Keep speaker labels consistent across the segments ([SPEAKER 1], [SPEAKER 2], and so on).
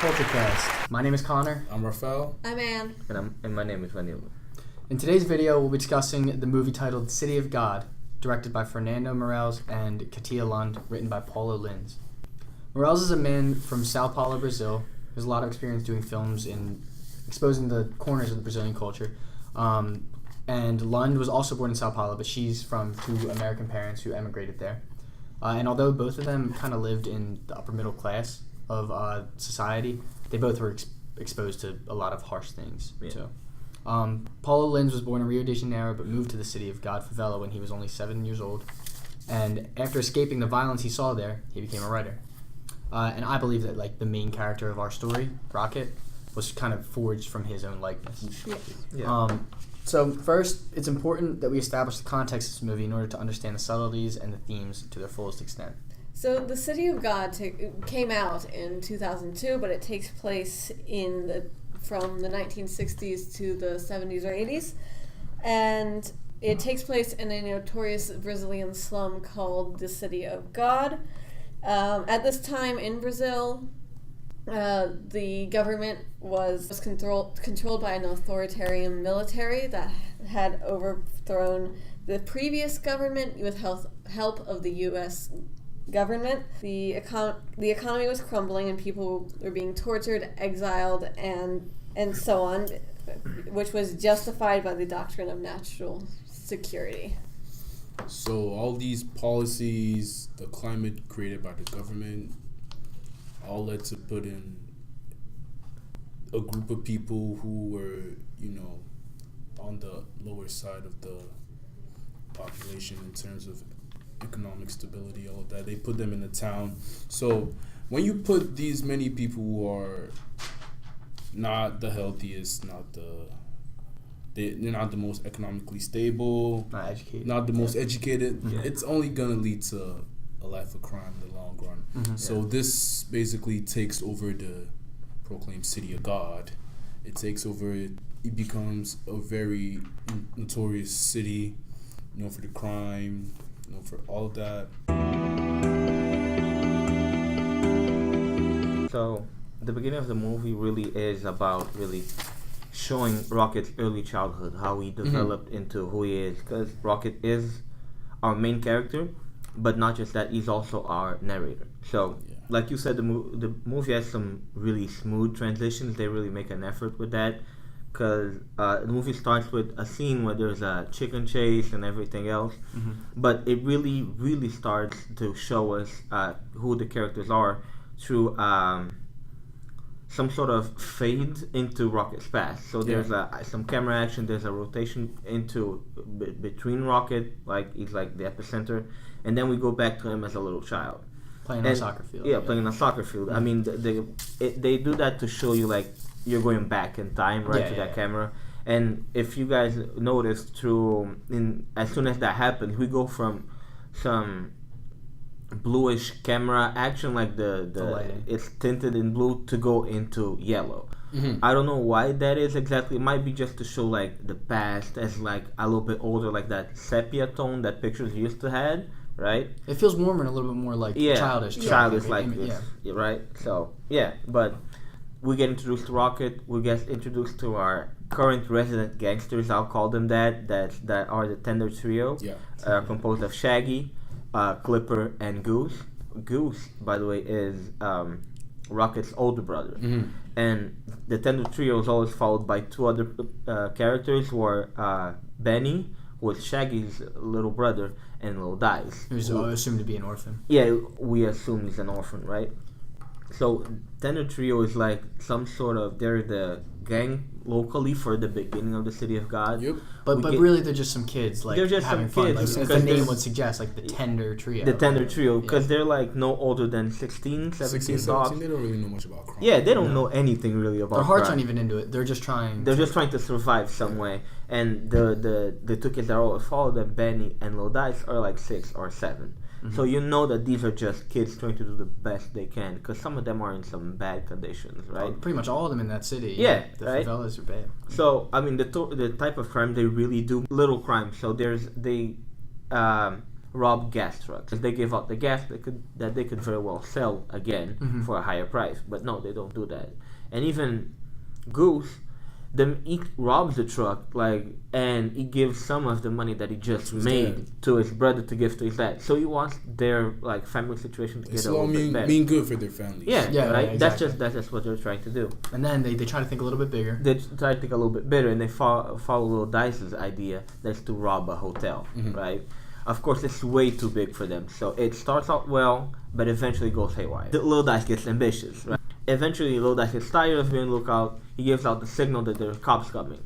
[SPEAKER 1] Culturecast. My name is Connor.
[SPEAKER 2] I'm Raphael.
[SPEAKER 3] I'm Ann.
[SPEAKER 4] And my name is Vanilo.
[SPEAKER 1] In today's video, we'll be discussing the movie titled City of God, directed by Fernando Morello and Katia Lund, written by Paulo Lins. Morello is a man from Sao Paulo, Brazil. He has a lot of experience doing films in exposing the corners of the Brazilian culture. And Lund was also born in Sao Paulo, but she's from two American parents who emigrated there. And although both of them kind of lived in the upper middle class of society, they both were exposed to a lot of harsh things.
[SPEAKER 4] Yeah.
[SPEAKER 1] So, Paulo Lins was born in Rio de Janeiro, but moved to the City of God favela when he was only 7 years old. And after escaping the violence he saw there, he became a writer. And I believe that the main character of our story, Rocket, was kind of forged from his own likeness.
[SPEAKER 4] Yeah.
[SPEAKER 1] So first, it's important that we establish the context of this movie in order to understand the subtleties and the themes to their fullest extent.
[SPEAKER 3] So the City of God came out in 2002, but it takes place from the 1960s to the 70s or 80s. And it takes place in a notorious Brazilian slum called the City of God. At this time in Brazil, the government was controlled by an authoritarian military that had overthrown the previous government with help of the U.S. government. The economy was crumbling and people were being tortured, exiled, and so on, which was justified by the doctrine of national security.
[SPEAKER 2] So all these policies, the climate created by the government, all led to put in a group of people who were, on the lower side of the population in terms of economic stability, all of that. They put them in a town. So when you put these many people who are not the healthiest, they're not the most economically stable, not the most educated, it's only gonna lead to a life of crime in the long run. Mm-hmm. So this basically takes over the proclaimed City of God. It takes over it. It becomes a very notorious city, known for the crime, known for all of that.
[SPEAKER 4] So the beginning of the movie really is about really showing Rocket's early childhood, how he developed into who he is, because Rocket is our main character. But not just that, he's also our narrator. So, like you said, the movie has some really smooth transitions. They really make an effort with that, because the movie starts with a scene where there's a chicken chase and everything else. Mm-hmm. But it really, really starts to show us who the characters are through some sort of fade into Rocket's past. So there's some camera action. There's a rotation into between Rocket, like he's like the epicenter. And then we go back to him as a little child.
[SPEAKER 1] Playing on a soccer field.
[SPEAKER 4] Yeah, playing on a soccer field. I mean, they do that to show you, you're going back in time, right, to that camera. And if you guys notice, as soon as that happens, we go from some bluish camera action, like the it's tinted in blue, to go into yellow. Mm-hmm. I don't know why that is exactly. It might be just to show the past as a little bit older, like that sepia tone that pictures used to have. Right?
[SPEAKER 1] It feels warmer and a little bit more childish.
[SPEAKER 4] Childish like this. Yeah. Right? So, but we get introduced to Rocket. We get introduced to our current resident gangsters, I'll call them that are the Tender Trio. Yeah. Composed of Shaggy, Clipper, and Goose. Goose, by the way, is Rocket's older brother. Mm-hmm. And the Tender Trio is always followed by two other characters who are Benny, who is Shaggy's little brother, and Lil Dice,
[SPEAKER 1] who's assumed to be an orphan.
[SPEAKER 4] Yeah, we assume he's an orphan, right? So Tender Trio is some sort of, they're the gang locally for the beginning of the City of God.
[SPEAKER 1] Yep. But really they're just some kids
[SPEAKER 4] they're just
[SPEAKER 1] having
[SPEAKER 4] some
[SPEAKER 1] fun.
[SPEAKER 4] Kids,
[SPEAKER 1] as the name would suggest, the Tender Trio.
[SPEAKER 4] The Tender Trio, because they're no older than 16, 17.
[SPEAKER 2] They don't really know much about crime.
[SPEAKER 4] Yeah, they don't know anything really about
[SPEAKER 1] their hearts
[SPEAKER 4] crime.
[SPEAKER 1] Aren't even into it. They're just trying
[SPEAKER 4] to survive some way. And the two kids that all follow them, Benny and Lil Dice, are 6 or 7. Mm-hmm. So you know that these are just kids trying to do the best they can, because some of them are in some bad conditions, right?
[SPEAKER 1] Well, pretty much all of them in that city.
[SPEAKER 4] Yeah,
[SPEAKER 1] the
[SPEAKER 4] right?
[SPEAKER 1] favelas are bad.
[SPEAKER 4] So I mean, the type of crime they really do, little crime. So rob gas trucks. They give out the gas that they could very well sell again for a higher price. But no, they don't do that. And even Goose, he robs the truck, and he gives some of the money that he just made to his brother to give to his dad. So he wants their family situation to get a little bit better.
[SPEAKER 2] Mean good for their families.
[SPEAKER 4] Yeah, right.
[SPEAKER 1] Exactly.
[SPEAKER 4] That's just what they're trying to do.
[SPEAKER 1] And then they try to think a little bit bigger.
[SPEAKER 4] They try to think a little bit better, and they follow Lil Dice's idea. That's to rob a hotel, right? Of course, it's way too big for them. So it starts out well, but eventually goes haywire. Lil Dice gets ambitious, right? Eventually, Lil Dice gets tired of being lookout. He gives out the signal that there are cops coming.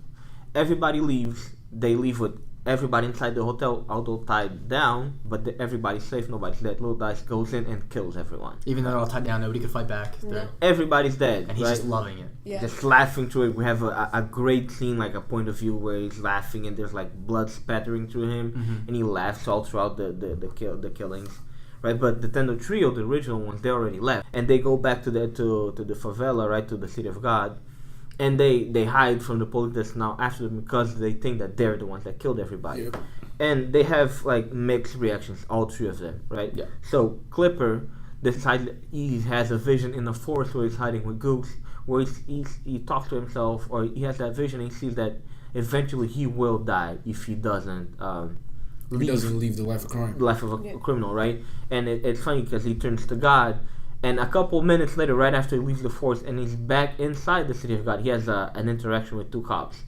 [SPEAKER 4] Everybody leaves. They leave with everybody inside the hotel, although tied down, but everybody's safe. Nobody's dead. Lil Dice goes in and kills everyone.
[SPEAKER 1] Even though they're all tied down, nobody could fight back.
[SPEAKER 3] No.
[SPEAKER 4] Everybody's dead,
[SPEAKER 1] And he's
[SPEAKER 4] right?
[SPEAKER 1] just loving it.
[SPEAKER 3] Yeah.
[SPEAKER 4] Just laughing through it. We have a great scene, a point of view where he's laughing and there's blood spattering through him, and he laughs all throughout the killings. Right, but the Tender Trio, the original ones, they already left, and they go back to the favela, right, to the City of God, and they hide from the police that's now after them because they think that they're the ones that killed everybody.
[SPEAKER 2] Yep.
[SPEAKER 4] And they have mixed reactions, all three of them, right?
[SPEAKER 1] Yeah.
[SPEAKER 4] So Clipper decides he has a vision in the forest where he's hiding with Goose, where he talks to himself, or he has that vision and he sees that eventually he will die if he doesn't
[SPEAKER 2] leave the life of crime.
[SPEAKER 4] Life of a criminal, right? And it's funny because he turns to God, and a couple minutes later, right after he leaves the force and he's back inside the City of God, he has an interaction with two cops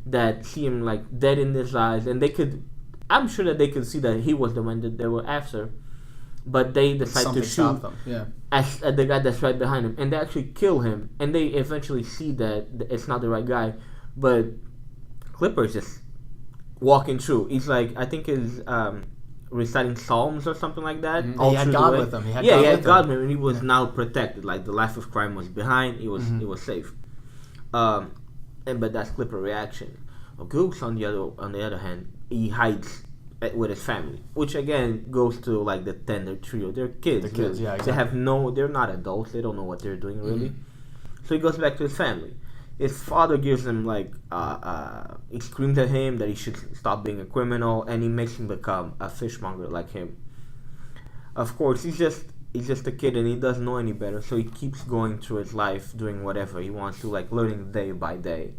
[SPEAKER 4] that see him dead in his eyes, and I'm sure that they could see that he was the one that they were after, but they decide to shoot
[SPEAKER 1] them. Yeah.
[SPEAKER 4] at the guy that's right behind him, and they actually kill him, and they eventually see that it's not the right guy, but Clipper's just walking through. He's I think he's reciting psalms or something like that.
[SPEAKER 1] He had God with him. He had
[SPEAKER 4] God with him, and he was now protected. The life of crime was behind. He was safe. But that's Clipper reaction. Goose on the other hand, he hides with his family, which again goes to the Tender Trio. They're kids.
[SPEAKER 1] They're kids, yeah, exactly.
[SPEAKER 4] They're not adults. They don't know what they're doing really. So he goes back to his family. His father gives him he screams at him that he should stop being a criminal, and he makes him become a fishmonger like him. Of course, he's just a kid and he doesn't know any better, so he keeps going through his life doing whatever he wants to, learning day by day.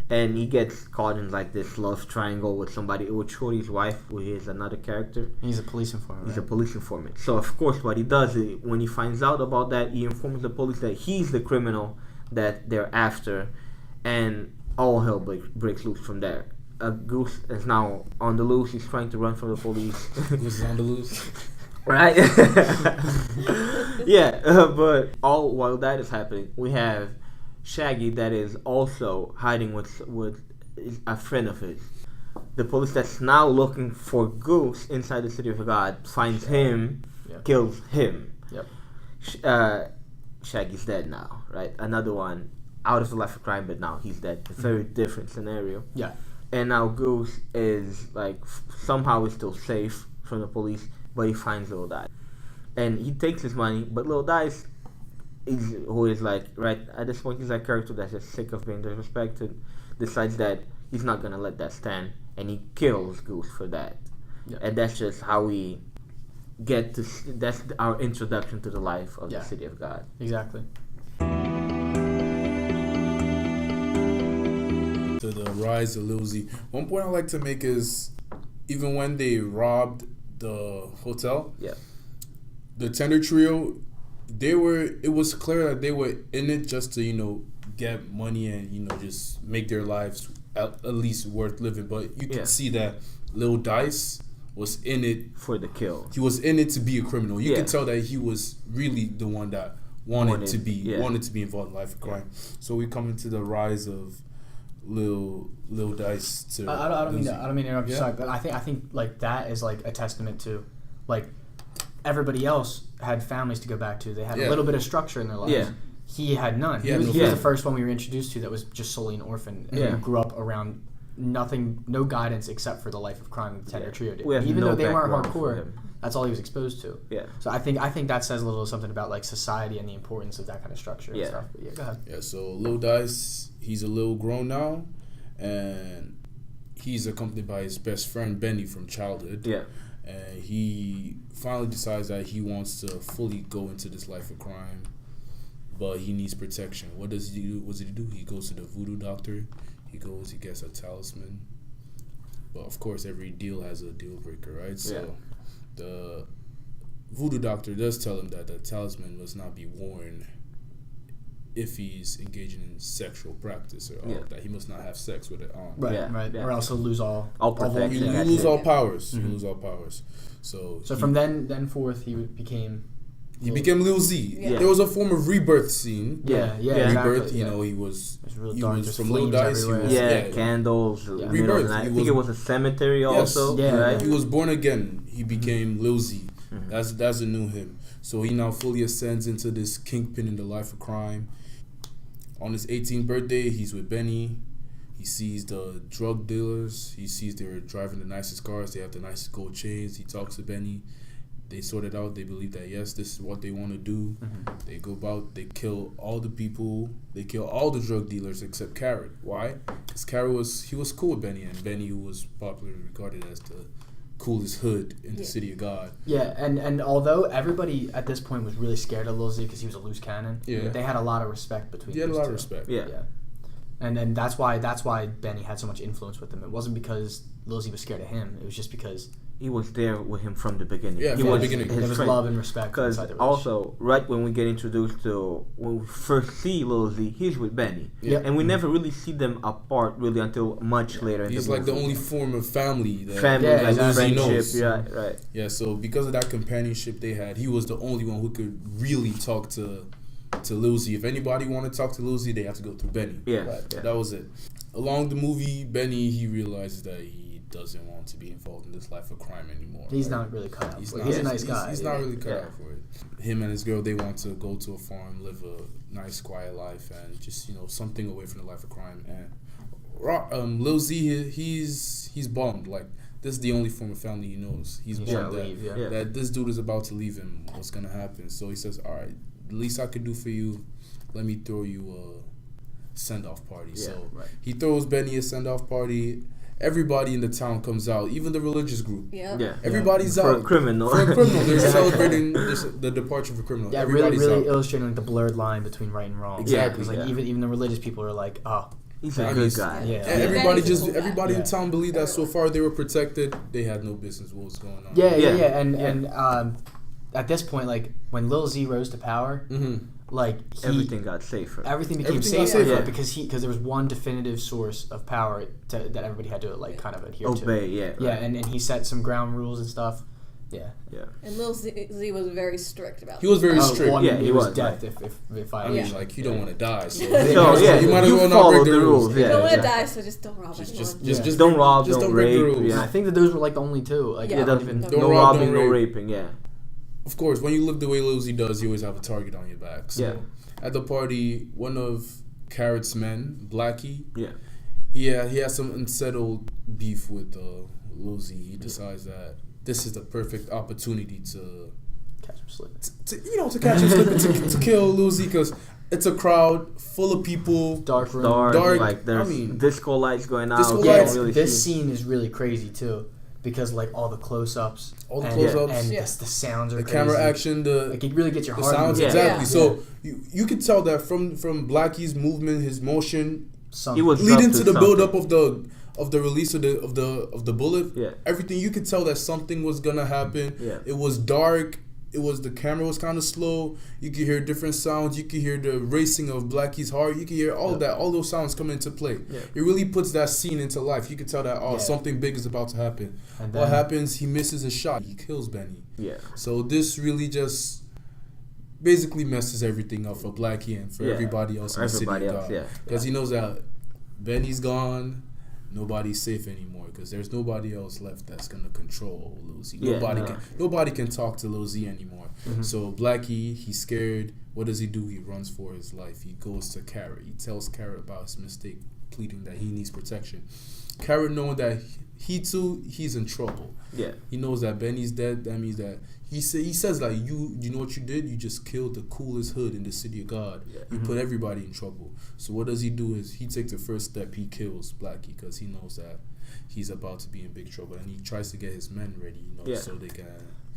[SPEAKER 4] And he gets caught in this love triangle with somebody, with Shorty's wife, who is another character.
[SPEAKER 1] He's a police informant.
[SPEAKER 4] He's a police informant. So of course, what he does is, when he finds out about that, he informs the police that he's the criminal that they're after, and all hell breaks loose from there. Goose is now on the loose. He's trying to run from the police.
[SPEAKER 2] Goose is on the loose.
[SPEAKER 4] Right? Yeah, but all while that is happening, we have Shaggy that is also hiding with a friend of his. The police that's now looking for Goose inside the City of God finds him, kills him.
[SPEAKER 1] Yep.
[SPEAKER 4] Shaggy's dead now, right? Another one out of the life of crime, but now he's dead. A very different scenario.
[SPEAKER 1] Yeah.
[SPEAKER 4] And now Goose is somehow is still safe from the police, but he finds Lil Dice. And he takes his money, but Lil Dice who is right at this point, he's a character that's just sick of being disrespected, decides that he's not gonna let that stand, and he kills Goose for that. Yeah. And that's just how we get to. That's our introduction to the life of the City of God.
[SPEAKER 1] Exactly.
[SPEAKER 2] To the rise of Lil Z. One point I like to make is, even when they robbed the hotel, the Tender Trio, it was clear that they were in it just to, get money and, just make their lives at least worth living. But you can see that Lil Dice was in it
[SPEAKER 4] for the kill.
[SPEAKER 2] He was in it to be a criminal. You can tell that he was really the one that wanted to be involved in life of crime. So we come into the rise of Lil Dice to.
[SPEAKER 1] I don't mean to interrupt you, sorry, but I think that is a testament to everybody else had families to go back to. They had a little bit of structure in their lives. Yeah. He had none. He was the first one we were introduced to that was just solely an orphan and grew up around nothing, no guidance except for the life of crime that the Tender Trio did. Even though they weren't hardcore, that's all he was exposed to. Yeah. So I think that says a little something about society and the importance of that kind of structure and stuff. But go ahead.
[SPEAKER 2] Yeah. So Lil Dice, he's a little grown now, and he's accompanied by his best friend Benny from childhood.
[SPEAKER 4] Yeah.
[SPEAKER 2] and he finally decides that he wants to fully go into this life of crime, but he needs protection. What does he do? What does he do? He goes to the voodoo doctor. He gets a talisman. But of course, every deal has a deal breaker, right? So the voodoo doctor does tell him that the talisman must not be worn if he's engaging in sexual practice, or that he must not have sex with it on.
[SPEAKER 1] Right,
[SPEAKER 4] Yeah.
[SPEAKER 1] or else he'll lose all
[SPEAKER 4] protection.
[SPEAKER 2] You lose all powers. You lose all powers. So
[SPEAKER 1] from then forth, he became
[SPEAKER 2] Lil Z.
[SPEAKER 3] Yeah.
[SPEAKER 2] There was a form of rebirth scene.
[SPEAKER 1] Yeah,
[SPEAKER 2] Rebirth.
[SPEAKER 1] exactly,
[SPEAKER 2] You know, he was
[SPEAKER 1] real dark, just
[SPEAKER 2] from Lil
[SPEAKER 1] flames
[SPEAKER 2] Dice. He
[SPEAKER 1] everywhere.
[SPEAKER 2] was,
[SPEAKER 4] Candles.
[SPEAKER 1] Yeah.
[SPEAKER 4] Rebirth. I think it was a cemetery also. Right?
[SPEAKER 2] He was born again. He became Lil Z. That's a new him. So he now fully ascends into this kingpin in the life of crime. On his 18th birthday, he's with Benny. He sees the drug dealers. He sees they're driving the nicest cars. They have the nicest gold chains. He talks to Benny. They sort it out. They believe that, yes, this is what they want to do. They go about, they kill all the people. They kill all the drug dealers except Carrot. Why? Because Carrot was cool with Benny. And Benny, who was popularly regarded as the coolest hood in the city of God.
[SPEAKER 1] Yeah, and although everybody at this point was really scared of Lil Z because he was a loose cannon, they had a lot of respect between them.
[SPEAKER 2] He had a lot of respect.
[SPEAKER 1] Yeah. And that's why Benny had so much influence with him. It wasn't because Lil Z was scared of him. It was just because
[SPEAKER 4] he was there with him from the beginning.
[SPEAKER 2] Yeah,
[SPEAKER 4] he
[SPEAKER 2] from
[SPEAKER 4] was
[SPEAKER 2] the beginning.
[SPEAKER 1] There was love and respect.
[SPEAKER 4] Because also, right when we get introduced to, when we first see Lil Z, he's with Benny.
[SPEAKER 1] Yeah.
[SPEAKER 4] And we never really see them apart really until much later in
[SPEAKER 2] He's
[SPEAKER 4] the
[SPEAKER 2] like
[SPEAKER 4] movie.
[SPEAKER 2] the only form of family that
[SPEAKER 4] friendship.
[SPEAKER 2] knows.
[SPEAKER 4] Right.
[SPEAKER 2] Yeah, so because of that companionship they had, he was the only one who could really talk to Lil Z. If anybody wanted to talk to Lil Z, they had to go through Benny. That was it. Along the movie, Benny, he realizes that he doesn't want to be involved in this life of crime anymore.
[SPEAKER 1] He's not really cut out. He's a nice guy.
[SPEAKER 2] He's not really cut out for it. Him and his girl, they want to go to a farm, live a nice, quiet life, and just, something away from the life of crime. And Lil Z, he's bummed. Like, this is the only form of family he knows. He's bummed that this dude is about to leave him. What's gonna happen? So he says, "All right, the least I could do for you, let me throw you a send-off party." He throws Benny a send-off party. Everybody in the town comes out, even the religious group. Everybody's out.
[SPEAKER 4] For a criminal.
[SPEAKER 2] They're celebrating the departure of a criminal.
[SPEAKER 1] Yeah,
[SPEAKER 2] Everybody's
[SPEAKER 1] really
[SPEAKER 2] out.
[SPEAKER 1] illustrating the blurred line between right and wrong.
[SPEAKER 2] Exactly.
[SPEAKER 1] Because even the religious people are like, oh,
[SPEAKER 4] he's a good guy.
[SPEAKER 2] And everybody in town believed that so far they were protected. They had no business what was going on.
[SPEAKER 1] And at this point, like when Lil Z rose to power,
[SPEAKER 4] everything got safer.
[SPEAKER 1] Everything became safer because there was one definitive source of power that everybody had to kind of adhere to.
[SPEAKER 4] Obey,
[SPEAKER 1] and he set some ground rules and stuff.
[SPEAKER 3] And Lil Z was very strict about.
[SPEAKER 2] He was very strict.
[SPEAKER 1] Well, he was death if I
[SPEAKER 2] mean, like you don't want to die, so
[SPEAKER 4] you
[SPEAKER 2] might as well not break the rules.
[SPEAKER 3] You don't want to die, so just don't rob anyone.
[SPEAKER 2] Just
[SPEAKER 4] don't rob,
[SPEAKER 2] just
[SPEAKER 4] don't
[SPEAKER 2] break the
[SPEAKER 4] rape.
[SPEAKER 2] rules.
[SPEAKER 1] I think that those were like the only two. Like
[SPEAKER 4] no
[SPEAKER 2] rob,
[SPEAKER 4] robbing,
[SPEAKER 2] don't
[SPEAKER 4] no
[SPEAKER 2] rape.
[SPEAKER 4] raping. Yeah.
[SPEAKER 2] Of course, when you live the way Lil Z does, you always have a target on your back. So at the party, one of Carrot's men, Blackie, he has some unsettled beef with Lil Z. He decides that this is the perfect opportunity to
[SPEAKER 1] catch him slipping.
[SPEAKER 2] To catch him slipping, to kill Lil Z, because it's a crowd full of people.
[SPEAKER 1] Dark room.
[SPEAKER 4] Like there's disco lights going out.
[SPEAKER 1] This scene is really crazy too. Because all the close-ups, and the sounds are
[SPEAKER 2] the
[SPEAKER 1] crazy.
[SPEAKER 2] camera action,
[SPEAKER 1] it really gets your heart.
[SPEAKER 2] The sounds, exactly. So you could tell that from Blackie's movement, his motion,
[SPEAKER 4] he was
[SPEAKER 2] leading to the build-up of the release of the bullet. Everything, you could tell that something was gonna happen. It was dark. The camera was kind of slow. You could hear different sounds. You could hear the racing of Blackie's heart. You could hear all of that. All those sounds come into play. It really puts that scene into life. You could tell that something big is about to happen. And what happens? He misses a shot. He kills Benny. So this really just basically messes everything up for Blackie and for everybody else in the city of God. Because he knows that Benny's gone. Nobody's safe anymore because there's nobody else left that's gonna control Lil Z. Nobody can talk to Lil Z anymore. So Blackie, he's scared. What does he do? He runs for his life. He goes to Carrot. He tells Carrot about his mistake, pleading that he needs protection. Carrot, knowing that he's in trouble. He knows that Benny's dead. That means that he says like you know what you did? You just killed the coolest hood in the city of God. You put everybody in trouble. So what does he do is he takes the first step. He kills Blackie because he knows that he's about to be in big trouble, and he tries to get his men ready, so they can.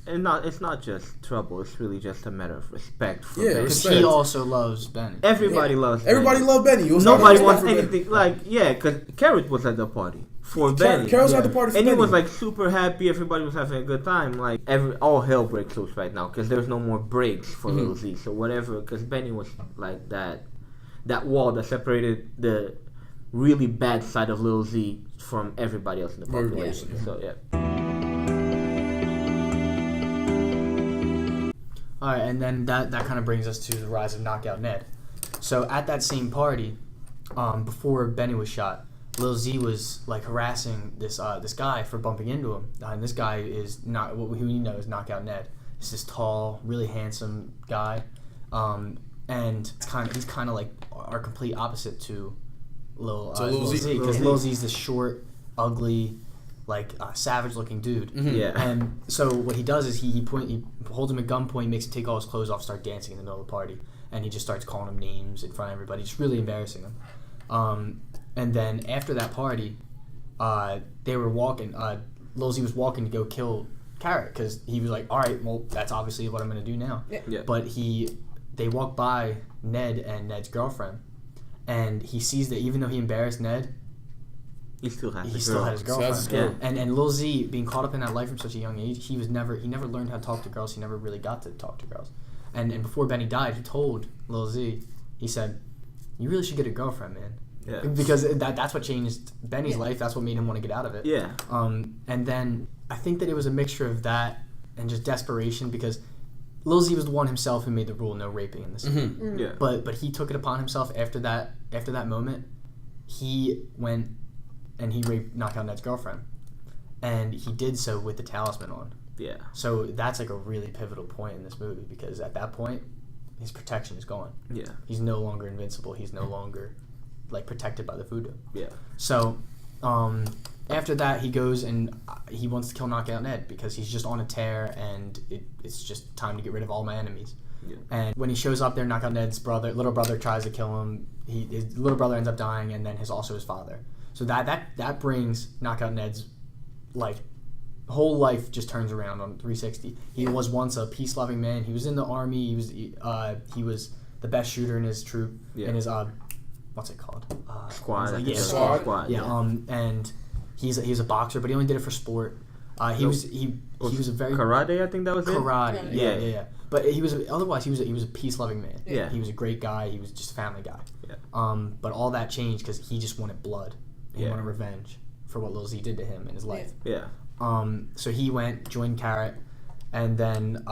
[SPEAKER 4] And it's not just trouble. It's really just a matter of respect for
[SPEAKER 2] Yeah,
[SPEAKER 4] Benny.
[SPEAKER 1] Because
[SPEAKER 2] respect.
[SPEAKER 1] he also loves Benny.
[SPEAKER 4] Everybody loves
[SPEAKER 2] Everybody
[SPEAKER 4] Benny.
[SPEAKER 2] loved Benny. It was
[SPEAKER 4] Nobody
[SPEAKER 2] not
[SPEAKER 4] wants
[SPEAKER 2] respect for
[SPEAKER 4] anything because Carrot was at the party for Benny.
[SPEAKER 2] Carol's at the party for
[SPEAKER 4] And
[SPEAKER 2] Benny.
[SPEAKER 4] he was like super happy. Everybody was having a good time. Like all hell breaks loose right now because there's no more breaks for Lil Z. So whatever, because Benny was like that wall that separated the really bad side of Lil Z from everybody else in the population.
[SPEAKER 2] Yeah.
[SPEAKER 4] So yeah.
[SPEAKER 1] All right, and then that kind of brings us to the rise of Knockout Ned. So at that same party, before Benny was shot, Lil Z was like harassing this guy for bumping into him, and this guy is not who we know is Knockout Ned. He's this tall, really handsome guy, and he's kind of like our complete opposite to Lil Z, because Lil Z's this short, ugly, like savage-looking dude.
[SPEAKER 4] Mm-hmm. Yeah.
[SPEAKER 1] And so what he does is he holds him at gunpoint, makes him take all his clothes off, start dancing in the middle of the party, and he just starts calling him names in front of everybody, just really embarrassing him. And then after that party, they were walking. Lil Z was walking to go kill Carrot because he was like, "All right, well, that's obviously what I'm going to do now."
[SPEAKER 3] Yeah.
[SPEAKER 1] But they walk by Ned and Ned's girlfriend, and he sees that even though he embarrassed Ned,
[SPEAKER 4] He still had
[SPEAKER 1] had his
[SPEAKER 2] So that's
[SPEAKER 1] girlfriend.
[SPEAKER 2] good.
[SPEAKER 1] And Lil Z, being caught up in that life from such a young age, he never learned how to talk to girls. He never really got to talk to girls. And before Benny died, he told Lil Z, he said, "You really should get a girlfriend, man."
[SPEAKER 4] Yeah.
[SPEAKER 1] Because that's what changed Benny's life. That's what made him want to get out of it.
[SPEAKER 4] Yeah.
[SPEAKER 1] And then I think that it was a mixture of that and just desperation, because Lil Z was the one himself who made the rule no raping in this.
[SPEAKER 4] Yeah.
[SPEAKER 1] But he took it upon himself after that moment. He went and he raped Knockout Ned's girlfriend, and he did so with the talisman on.
[SPEAKER 4] Yeah.
[SPEAKER 1] So that's like a really pivotal point in this movie, because at that point, his protection is gone.
[SPEAKER 4] Yeah.
[SPEAKER 1] He's no longer invincible. He's no longer like protected by the voodoo.
[SPEAKER 4] Yeah.
[SPEAKER 1] So after that, he goes and he wants to kill Knockout Ned because he's just on a tear, and it's just time to get rid of all my enemies.
[SPEAKER 4] Yeah.
[SPEAKER 1] And when he shows up there, Knockout Ned's little brother tries to kill him. His little brother ends up dying, and then also his father. So that brings Knockout Ned's like whole life just turns around on 360. He was once a peace-loving man. He was in the army. He was the best shooter in his troop.
[SPEAKER 4] Yeah.
[SPEAKER 1] In his what's it called?
[SPEAKER 4] Squad.
[SPEAKER 1] Squad. Yeah.
[SPEAKER 4] Yeah.
[SPEAKER 1] And he's a boxer, but he only did it for sport. He was a very
[SPEAKER 4] karate. I think that was
[SPEAKER 1] karate.
[SPEAKER 4] it.
[SPEAKER 1] Yeah. But he was a peace-loving man.
[SPEAKER 4] Yeah.
[SPEAKER 1] He was a great guy. He was just a family guy.
[SPEAKER 4] Yeah.
[SPEAKER 1] But all that changed because he just wanted blood. He
[SPEAKER 4] Yeah.
[SPEAKER 1] wanted revenge for what Lil Z did to him in his life.
[SPEAKER 4] Yeah.
[SPEAKER 1] So he joined Carrot, and then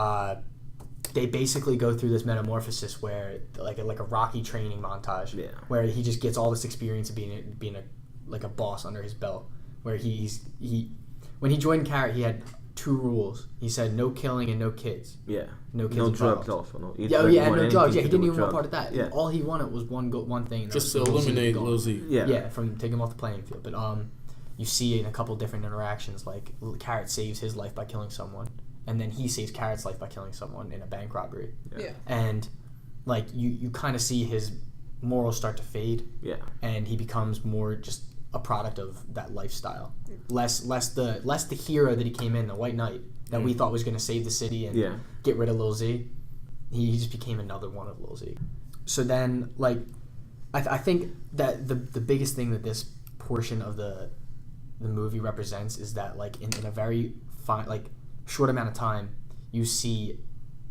[SPEAKER 1] they basically go through this metamorphosis where like a Rocky training montage, where he just gets all this experience of being a boss under his belt. Where when he joined Carrot, he had 2 rules. He said no killing and no kids.
[SPEAKER 4] Yeah.
[SPEAKER 1] No kids.
[SPEAKER 4] No
[SPEAKER 1] involved.
[SPEAKER 4] drugs also. No.
[SPEAKER 1] And no drugs. Yeah, he didn't even want part of that.
[SPEAKER 4] Yeah.
[SPEAKER 1] All he wanted was one thing. and that
[SPEAKER 2] Just
[SPEAKER 1] was
[SPEAKER 2] to
[SPEAKER 1] Lil Z
[SPEAKER 2] eliminate
[SPEAKER 1] gone.
[SPEAKER 2] Lil Z.
[SPEAKER 1] Yeah, from taking him off the playing field. But you see in a couple different interactions, like Carrot saves his life by killing someone, and then he saves Carrot's life by killing someone in a bank robbery.
[SPEAKER 3] Yeah.
[SPEAKER 1] And like you kind of see his morals start to fade.
[SPEAKER 4] Yeah.
[SPEAKER 1] And he becomes more just a product of that lifestyle. Less the hero that he came in, the White Knight that we thought was going to save the city and get rid of Lil Z. He just became another one of Lil Z. So then, like, I think that the biggest thing that this portion of the movie represents is that, like, in a very short amount of time, you see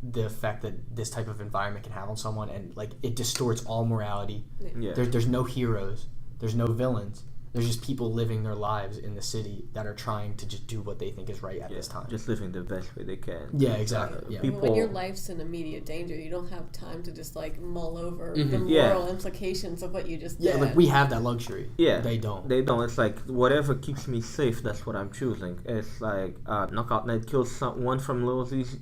[SPEAKER 1] the effect that this type of environment can have on someone, and like it distorts all morality.
[SPEAKER 4] Yeah.
[SPEAKER 1] There's no heroes. There's no villains. There's just people living their lives in the city that are trying to just do what they think is right at this time.
[SPEAKER 4] Just living the best way they can.
[SPEAKER 1] Yeah, exactly. Yeah.
[SPEAKER 3] When your life's in immediate danger, you don't have time to just like mull over the moral implications of what you just did.
[SPEAKER 1] Yeah, like we have that luxury.
[SPEAKER 4] Yeah.
[SPEAKER 1] They don't.
[SPEAKER 4] It's like whatever keeps me safe, that's what I'm choosing. It's like Knockout Knight kills one from Lil Z's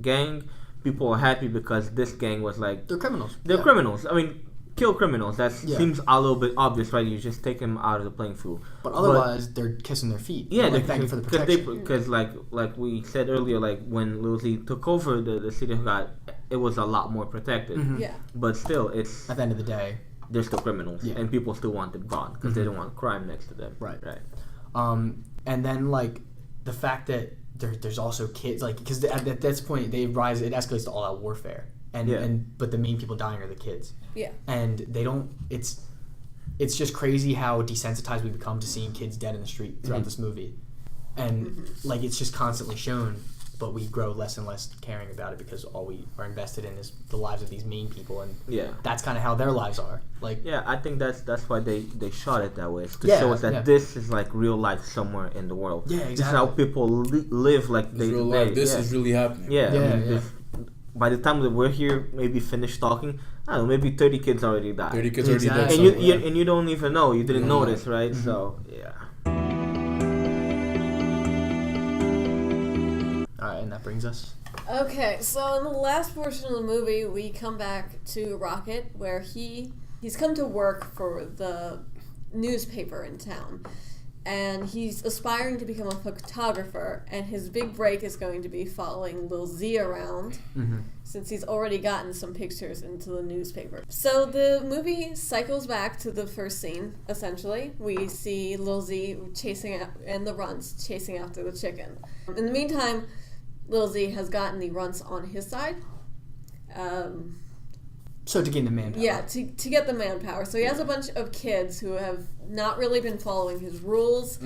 [SPEAKER 4] gang. People are happy because this gang was like...
[SPEAKER 1] They're criminals.
[SPEAKER 4] They're criminals. I mean... Kill criminals. That seems a little bit obvious, right? You just take them out of the playing field.
[SPEAKER 1] But otherwise, they're kissing their feet.
[SPEAKER 4] Yeah,
[SPEAKER 1] they're thanking for the protection.
[SPEAKER 4] Because like we said earlier, like when Lil Z took over the city of God, it was a lot more protected.
[SPEAKER 1] Mm-hmm.
[SPEAKER 3] Yeah.
[SPEAKER 4] But still, it's
[SPEAKER 1] at the end of the day,
[SPEAKER 4] they're still criminals,
[SPEAKER 1] Yeah.
[SPEAKER 4] and people still want them gone because they don't want crime next to them.
[SPEAKER 1] Right. And then like the fact that there's also kids, like, because at this point it escalates to all out warfare, but the main people dying are the kids.
[SPEAKER 3] Yeah.
[SPEAKER 1] And they don't. It's just crazy how desensitized we become to seeing kids dead in the street throughout this movie, and like it's just constantly shown. But we grow less and less caring about it because all we are invested in is the lives of these main people, and that's kind of how their lives are. Like,
[SPEAKER 4] I think that's why they shot it that way, to show us that this is like real life somewhere in the world.
[SPEAKER 1] Yeah, exactly.
[SPEAKER 4] This is how people live like day to day.
[SPEAKER 2] This is really happening.
[SPEAKER 4] By the time that we're here, maybe finished talking, I don't know, maybe 30 kids already died.
[SPEAKER 2] 30 kids already died.
[SPEAKER 4] And you don't even know. You didn't notice, right? Mm-hmm. So
[SPEAKER 1] and that brings us.
[SPEAKER 3] Okay, so in the last portion of the movie, we come back to Rocket, where he's come to work for the newspaper in town, and he's aspiring to become a photographer, and his big break is going to be following Lil Z around, since he's already gotten some pictures into the newspaper. So the movie cycles back to the first scene, essentially. We see Lil Z and the runts chasing after the chicken. In the meantime, Lil Z has gotten the runts on his side.
[SPEAKER 1] So to gain the manpower.
[SPEAKER 3] Yeah, to get the manpower. So he has a bunch of kids who have not really been following his rules.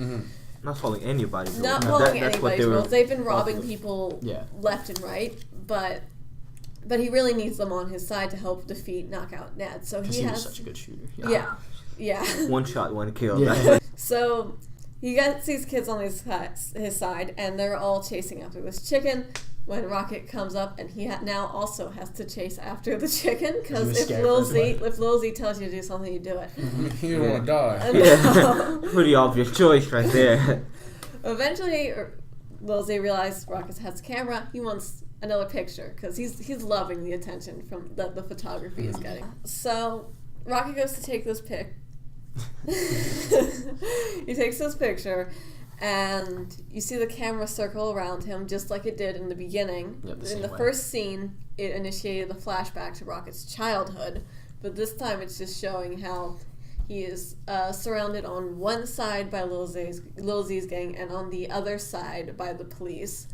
[SPEAKER 4] Not following anybody's rules.
[SPEAKER 3] Not following anybody's rules. They've been robbing people left and right, but he really needs them on his side to help defeat Knockout Ned. So he
[SPEAKER 1] was such a good shooter.
[SPEAKER 3] Yeah.
[SPEAKER 4] One shot, one kill.
[SPEAKER 3] Yeah. So he gets these kids on his side, and they're all chasing after this chicken. When Rocket comes up, and he now also has to chase after the chicken, because if Lil Z tells you to do something, you do it.
[SPEAKER 2] You don't want to die.
[SPEAKER 4] Pretty obvious choice right there.
[SPEAKER 3] Eventually, Lil Z realizes Rocket has a camera. He wants another picture because he's loving the attention from that the photography is getting. So Rocket goes to take this pic. He takes this picture, and you see the camera circle around him just like it did in the beginning. In the first scene, it initiated the flashback to Rocket's childhood, but this time it's just showing how he is surrounded on one side by Lil Z's gang and on the other side by the police,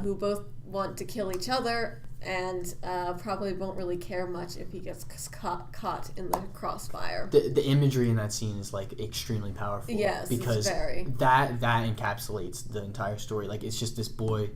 [SPEAKER 3] who both want to kill each other and probably won't really care much if he gets caught in the crossfire.
[SPEAKER 1] The imagery in that scene is like extremely powerful.
[SPEAKER 3] Yes,
[SPEAKER 1] because that encapsulates the entire story. Like, it's just this boy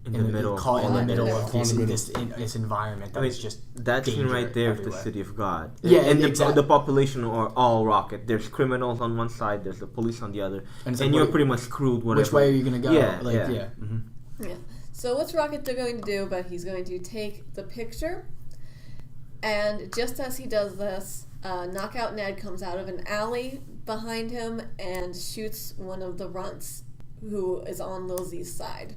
[SPEAKER 1] in the middle of this environment that is just
[SPEAKER 4] that scene right there is the city of God.
[SPEAKER 1] Yeah,
[SPEAKER 4] and the population are all Rocket. There's criminals on one side, there's the police on the other, and you're pretty much screwed. Whatever.
[SPEAKER 1] Which way are you gonna go?
[SPEAKER 3] Yeah. So what's Rocket going to do? But he's going to take the picture, and just as he does this, Knockout Ned comes out of an alley behind him and shoots one of the runts who is on Lil Z's side.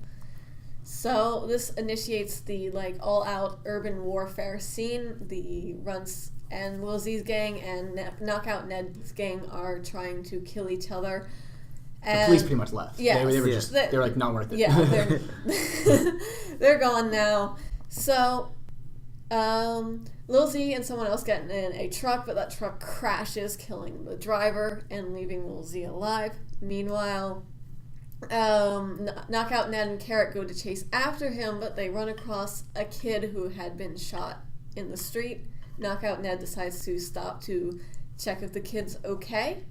[SPEAKER 3] So this initiates the all-out urban warfare scene. The runts and Lil Z's gang and Knockout Ned's gang are trying to kill each other.
[SPEAKER 1] The police pretty much left.
[SPEAKER 3] Yeah,
[SPEAKER 1] they were just they're like, not worth it.
[SPEAKER 3] Yeah, they're gone now. So Lil Z and someone else get in a truck, but that truck crashes, killing the driver and leaving Lil Z alive. Meanwhile, Knockout Ned and Carrot go to chase after him, but they run across a kid who had been shot in the street. Knockout Ned decides to stop to check if the kid's okay.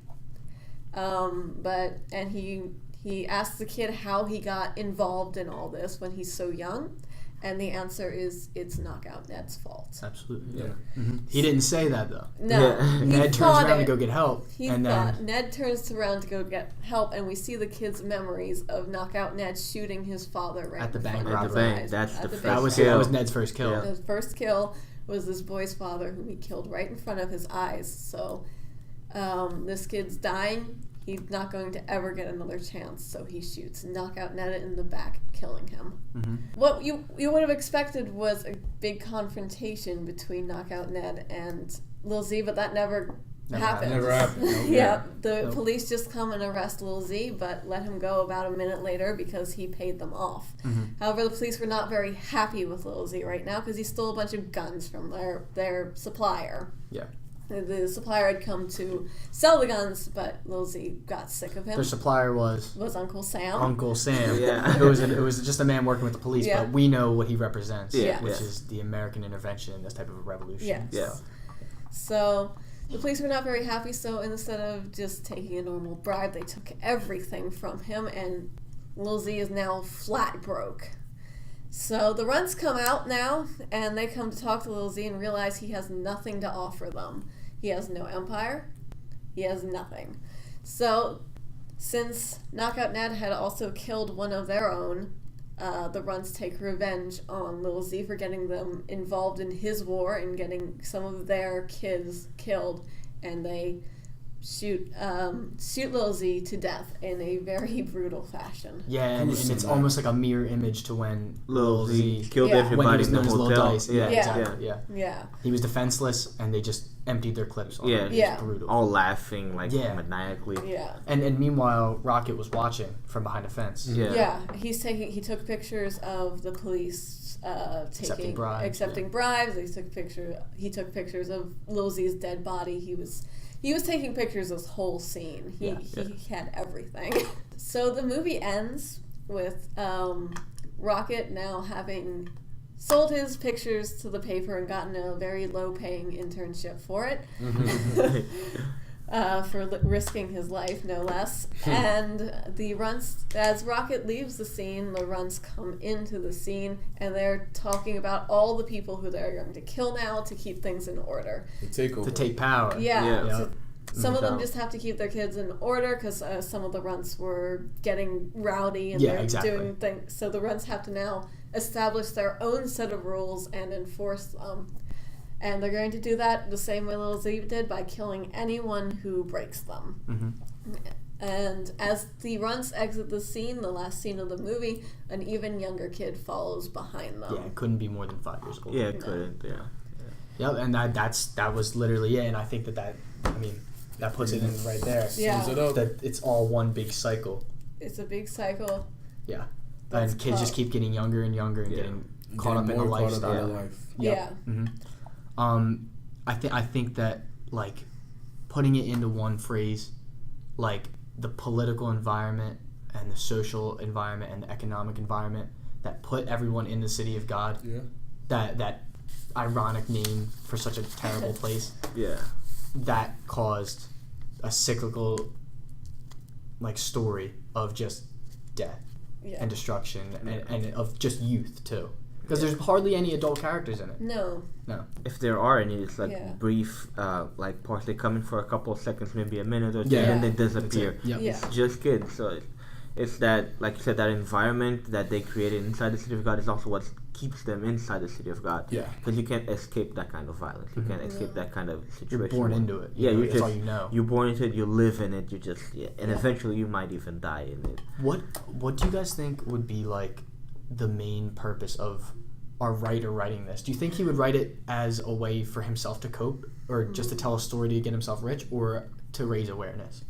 [SPEAKER 3] And he asks the kid how he got involved in all this when he's so young, and the answer is it's Knockout Ned's fault.
[SPEAKER 1] Absolutely, yeah. Mm-hmm. He didn't say that though.
[SPEAKER 3] No,
[SPEAKER 1] Ned turns around to go get help.
[SPEAKER 3] Ned turns around to go get help, and we see the kid's memories of Knockout Ned shooting his father right
[SPEAKER 1] at the bank.
[SPEAKER 4] That
[SPEAKER 1] was Ned's first kill.
[SPEAKER 3] Yeah. His first kill was this boy's father, whom he killed right in front of his eyes. So. This kid's dying. He's not going to ever get another chance, so he shoots Knockout Ned in the back, killing him. Mm-hmm. What you would have expected was a big confrontation between Knockout Ned and Lil Z, but that never happened.
[SPEAKER 2] Never happened.
[SPEAKER 3] Yeah, the police just come and arrest Lil Z, but let him go about a minute later because he paid them off. Mm-hmm. However, the police were not very happy with Lil Z right now because he stole a bunch of guns from their supplier.
[SPEAKER 1] Yeah.
[SPEAKER 3] The supplier had come to sell the guns, but Lil Z got sick of him.
[SPEAKER 1] Their supplier was
[SPEAKER 3] Uncle Sam.
[SPEAKER 1] Uncle Sam.
[SPEAKER 4] Yeah.
[SPEAKER 1] It was just a man working with the police,
[SPEAKER 3] Yeah.
[SPEAKER 1] but we know what he represents,
[SPEAKER 4] Yeah.
[SPEAKER 1] which
[SPEAKER 4] Yeah.
[SPEAKER 1] is the American intervention in this type of a revolution.
[SPEAKER 3] Yeah.
[SPEAKER 4] Yeah.
[SPEAKER 3] So the police were not very happy, so instead of just taking a normal bribe, they took everything from him, and Lil Z is now flat broke. So the Runts come out now, and they come to talk to Lil Z and realize he has nothing to offer them. He has no empire. He has nothing. So, since Knockout Ned had also killed one of their own, the Runts take revenge on Lil Z for getting them involved in his war and getting some of their kids killed, and they shoot Lil Z to death in a very brutal fashion.
[SPEAKER 1] Yeah, and it's almost like a mirror image to when
[SPEAKER 4] Lil Z killed
[SPEAKER 3] Yeah.
[SPEAKER 1] when he
[SPEAKER 4] everybody
[SPEAKER 1] was
[SPEAKER 4] in the
[SPEAKER 1] known as Lil
[SPEAKER 4] hotel.
[SPEAKER 1] Dice.
[SPEAKER 4] Yeah.
[SPEAKER 1] Exactly. Yeah.
[SPEAKER 3] Yeah.
[SPEAKER 1] He was defenseless, and they just emptied their clips on him. It was
[SPEAKER 3] Yeah.
[SPEAKER 1] brutal.
[SPEAKER 4] All laughing, like,
[SPEAKER 1] Yeah.
[SPEAKER 4] maniacally.
[SPEAKER 3] Yeah.
[SPEAKER 1] And meanwhile, Rocket was watching from behind a fence.
[SPEAKER 4] Yeah.
[SPEAKER 3] Yeah, he took pictures of the police
[SPEAKER 1] Accepting bribes,
[SPEAKER 3] accepting bribes. He took pictures of Lil Z's dead body. He was taking pictures of this whole scene. He had everything. So the movie ends with Rocket now having sold his pictures to the paper and gotten a very low-paying internship for it. For risking his life, no less. And the Runts, as Rocket leaves the scene, the Runts come into the scene, and they're talking about all the people who they're going to kill now to keep things in order.
[SPEAKER 2] The takeover.
[SPEAKER 1] To take power.
[SPEAKER 3] Yeah.
[SPEAKER 1] Yeah.
[SPEAKER 3] So some of them
[SPEAKER 4] So-
[SPEAKER 3] just have to keep their kids in order because some of the Runts were getting rowdy and
[SPEAKER 1] Yeah,
[SPEAKER 3] they're
[SPEAKER 1] exactly.
[SPEAKER 3] doing things. So the Runts have to now establish their own set of rules and enforce them. And they're going to do that the same way Lil Z did, by killing anyone who breaks them.
[SPEAKER 1] Mm-hmm.
[SPEAKER 3] And as the Runts exit the scene, the last scene of the movie, an even younger kid follows behind them.
[SPEAKER 1] Yeah, it couldn't be more than 5 years old.
[SPEAKER 4] Yeah, it couldn't. Yeah.
[SPEAKER 1] Yep, and that was literally it. And I think that puts it in right there.
[SPEAKER 3] Yeah.
[SPEAKER 2] Sums it up.
[SPEAKER 1] That it's all one big cycle.
[SPEAKER 3] It's a big cycle.
[SPEAKER 1] Yeah.
[SPEAKER 3] That's
[SPEAKER 1] And kids just
[SPEAKER 3] tough.
[SPEAKER 1] keep getting younger and younger and
[SPEAKER 4] Yeah.
[SPEAKER 1] getting caught up in the
[SPEAKER 2] Getting more caught up
[SPEAKER 1] lifestyle.
[SPEAKER 2] in the life.
[SPEAKER 3] Yeah.
[SPEAKER 1] Mm-hmm. I think that, like, putting it into one phrase, like the political environment and the social environment and the economic environment that put everyone in the city of God,
[SPEAKER 2] Yeah.
[SPEAKER 1] that ironic name for such a terrible place,
[SPEAKER 4] Yeah.
[SPEAKER 1] that caused a cyclical, like, story of just death
[SPEAKER 3] Yeah.
[SPEAKER 1] and destruction and of just youth too, because there's hardly any adult characters in it.
[SPEAKER 3] No.
[SPEAKER 4] If there are any, it's like
[SPEAKER 3] Yeah.
[SPEAKER 4] brief, like parts. They come in for a couple of seconds, maybe a minute or two,
[SPEAKER 1] Yeah.
[SPEAKER 4] and then they
[SPEAKER 1] That's it.
[SPEAKER 4] disappear.
[SPEAKER 1] Yep.
[SPEAKER 3] Yeah.
[SPEAKER 4] It's just kids. So it's that, like you said, that environment that they created inside the city of God is also what keeps them inside the city of God.
[SPEAKER 2] Yeah.
[SPEAKER 4] Because you can't escape that kind of violence. You can't escape that kind of situation.
[SPEAKER 1] You're born into it.
[SPEAKER 4] Yeah,
[SPEAKER 1] you know,
[SPEAKER 4] you
[SPEAKER 1] that's all
[SPEAKER 4] just-
[SPEAKER 1] you know.
[SPEAKER 4] You're born into it. You live in it. You just and
[SPEAKER 3] Yeah.
[SPEAKER 4] eventually you might even die in it.
[SPEAKER 1] What do you guys think would be like the main purpose of our writer writing this? Do you think he would write it as a way for himself to cope, or just to tell a story to get himself rich, or to raise awareness?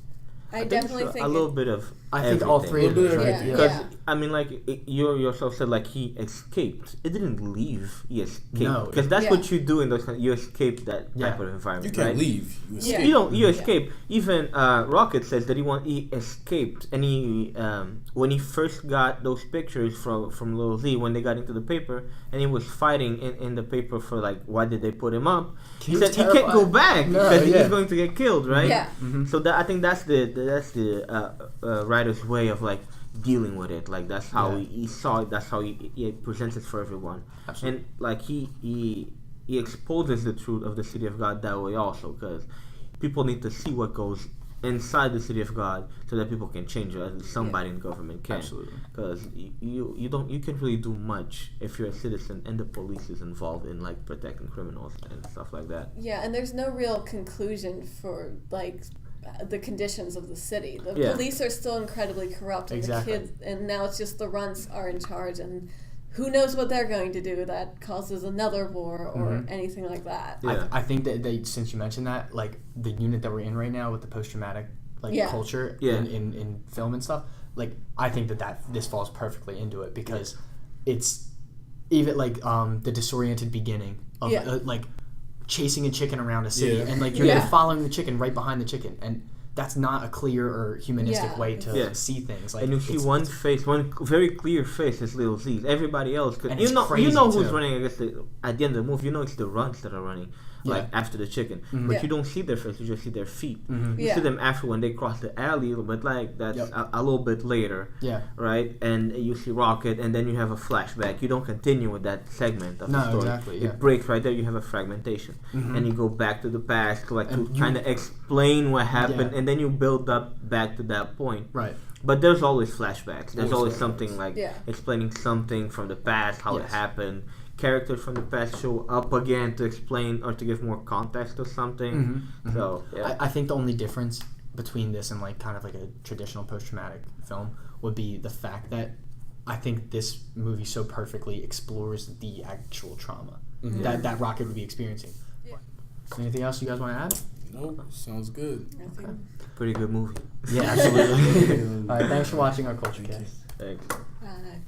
[SPEAKER 3] I definitely think
[SPEAKER 4] a little bit of.
[SPEAKER 1] I think all
[SPEAKER 4] everything.
[SPEAKER 1] three of
[SPEAKER 2] Little
[SPEAKER 1] them,
[SPEAKER 2] bit of
[SPEAKER 1] right?
[SPEAKER 3] everything.
[SPEAKER 4] Because
[SPEAKER 3] Yeah.
[SPEAKER 4] I mean, like you yourself said, like he escaped. It didn't leave. He escaped.
[SPEAKER 1] No.
[SPEAKER 4] Because that's
[SPEAKER 3] Yeah.
[SPEAKER 4] what you do in those. You escape that
[SPEAKER 1] Yeah.
[SPEAKER 4] type of environment.
[SPEAKER 2] You can't
[SPEAKER 4] right?
[SPEAKER 2] leave. You
[SPEAKER 3] Yeah.
[SPEAKER 2] escape.
[SPEAKER 4] You don't. You
[SPEAKER 3] Yeah.
[SPEAKER 4] escape. Even Rocket says that he escaped, and he when he first got those pictures from Lil Z, when they got into the paper, and he was fighting in the paper for like, why did they put him up? He
[SPEAKER 1] was
[SPEAKER 4] said he can't go
[SPEAKER 1] terrified.
[SPEAKER 4] back
[SPEAKER 1] No,
[SPEAKER 4] because
[SPEAKER 1] yeah.
[SPEAKER 4] he's going to get killed, right?
[SPEAKER 3] Yeah.
[SPEAKER 1] Mm-hmm.
[SPEAKER 4] So I think that's the writer's way of like dealing with it. Like that's how
[SPEAKER 1] Yeah.
[SPEAKER 4] he saw it. That's how he presents it for everyone.
[SPEAKER 1] Absolutely.
[SPEAKER 4] And like he exposes the truth of the city of God that way also, because people need to see what goes inside the city of God so that people can change it, as somebody in government can.
[SPEAKER 1] Absolutely.
[SPEAKER 4] Because you can't really do much if you're a citizen and the police is involved in like protecting criminals and stuff like that.
[SPEAKER 3] Yeah, and there's no real conclusion for like the conditions of the city. The
[SPEAKER 4] Yeah.
[SPEAKER 3] police are still incredibly corrupt, and
[SPEAKER 1] Exactly.
[SPEAKER 3] the kids, and now it's just the Runts are in charge, and who knows what they're going to do that causes another war or
[SPEAKER 1] Mhm.
[SPEAKER 3] anything like that.
[SPEAKER 4] Yeah.
[SPEAKER 1] I think that since you mentioned that, like the unit that we're in right now with the post-traumatic
[SPEAKER 3] Yeah.
[SPEAKER 1] culture
[SPEAKER 4] Yeah.
[SPEAKER 1] in film and stuff, like I think that this falls perfectly into it, because it's even like the disoriented beginning of
[SPEAKER 3] Yeah.
[SPEAKER 1] like chasing a chicken around a city,
[SPEAKER 2] Yeah.
[SPEAKER 1] and like you're
[SPEAKER 3] Yeah.
[SPEAKER 1] following the chicken right behind the chicken, and that's not a clear or humanistic
[SPEAKER 3] Yeah.
[SPEAKER 1] way to
[SPEAKER 4] Yeah.
[SPEAKER 1] see things. Like,
[SPEAKER 4] And you see
[SPEAKER 1] it's-
[SPEAKER 4] one face, one very clear face is Little Z's. Everybody else,
[SPEAKER 1] And
[SPEAKER 4] you
[SPEAKER 1] it's
[SPEAKER 4] know
[SPEAKER 1] crazy,
[SPEAKER 4] who's
[SPEAKER 1] too.
[SPEAKER 4] running against at the end of the movie. You know it's the runs that are running, like
[SPEAKER 1] Yeah.
[SPEAKER 4] after the chicken.
[SPEAKER 1] Mhm.
[SPEAKER 4] But
[SPEAKER 3] Yeah.
[SPEAKER 4] you don't see their face. You just see their feet.
[SPEAKER 1] Mhm.
[SPEAKER 4] You
[SPEAKER 3] Yeah.
[SPEAKER 4] see them after when they cross the alley, but like that's
[SPEAKER 1] Yep.
[SPEAKER 4] a little bit later,
[SPEAKER 1] Yeah.
[SPEAKER 4] right? And you see Rocket, and then you have a flashback. You don't continue with that segment of
[SPEAKER 1] No,
[SPEAKER 4] the story.
[SPEAKER 1] exactly, yeah.
[SPEAKER 4] It breaks right there. You have a fragmentation,
[SPEAKER 1] Mhm.
[SPEAKER 4] and you go back to the past to like to
[SPEAKER 1] And you-
[SPEAKER 4] kind of explain what happened,
[SPEAKER 1] Yeah.
[SPEAKER 4] and then you build up back to that point.
[SPEAKER 1] Right.
[SPEAKER 4] But there's always flashbacks. There's
[SPEAKER 2] Always
[SPEAKER 4] always
[SPEAKER 2] flashbacks.
[SPEAKER 4] something like
[SPEAKER 3] Yeah.
[SPEAKER 4] explaining something from the past, how it
[SPEAKER 1] Yes.
[SPEAKER 4] happened. Characters from the past show up again to explain or to give more context to something.
[SPEAKER 1] Mhm. Mhm.
[SPEAKER 4] So yeah,
[SPEAKER 1] I think the only difference between this and like kind of like a traditional post-traumatic film would be the fact that I think this movie so perfectly explores the actual trauma
[SPEAKER 2] Mhm.
[SPEAKER 1] that Rocket would be experiencing.
[SPEAKER 3] Yeah.
[SPEAKER 1] Anything else you guys want to add?
[SPEAKER 2] Nope, sounds good.
[SPEAKER 3] Nothing.
[SPEAKER 1] Okay.
[SPEAKER 4] pretty good movie.
[SPEAKER 1] Yeah, absolutely. All right, thanks for watching our Culture
[SPEAKER 2] Thank you.
[SPEAKER 1] Cast.
[SPEAKER 4] Thanks.
[SPEAKER 3] Bye.